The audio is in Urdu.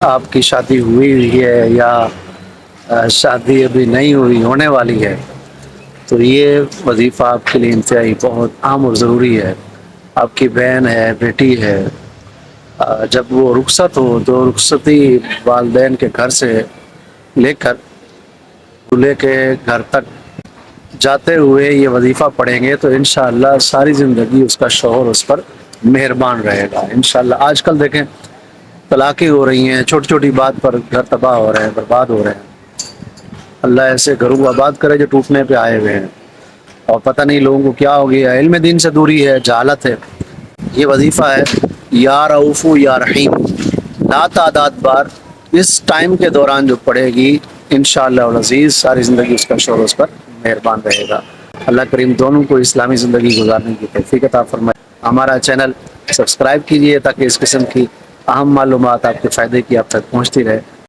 آپ کی شادی ہوئی ہے یا شادی ابھی نہیں ہوئی ہونے والی ہے تو یہ وظیفہ آپ کے لیے انتہائی بہت اہم اور ضروری ہے۔ آپ کی بہن ہے، بیٹی ہے، جب وہ رخصت ہو تو رخصتی والدین کے گھر سے لے کر دولہے کے گھر تک جاتے ہوئے یہ وظیفہ پڑھیں گے تو انشاءاللہ ساری زندگی اس کا شوہر اس پر مہربان رہے گا انشاءاللہ۔ آج کل دیکھیں طلاقیں ہو رہی ہیں، چھوٹی چھوٹی بات پر گھر تباہ ہو رہے ہیں، برباد ہو رہے ہیں۔ اللہ ایسے گھروں کو آباد کرے جو ٹوٹنے پہ آئے ہوئے ہیں، اور پتہ نہیں لوگوں کو کیا ہو گیا، علم دین سے دوری ہے، جہالت ہے۔ یہ وظیفہ ہے یا رؤوف یا رحیم، لا تعداد بار اس ٹائم کے دوران جو پڑھے گی انشاءاللہ العزیز ساری زندگی اس کا شوہر اس پر مہربان رہے گا۔ اللہ کریم دونوں کو اسلامی زندگی گزارنے کی توفیق عطا فرمائے۔ ہمارا چینل سبسکرائب کیجئے تاکہ اس قسم کی اہم معلومات آپ کے فائدے کی آپ تک پہنچتی رہے۔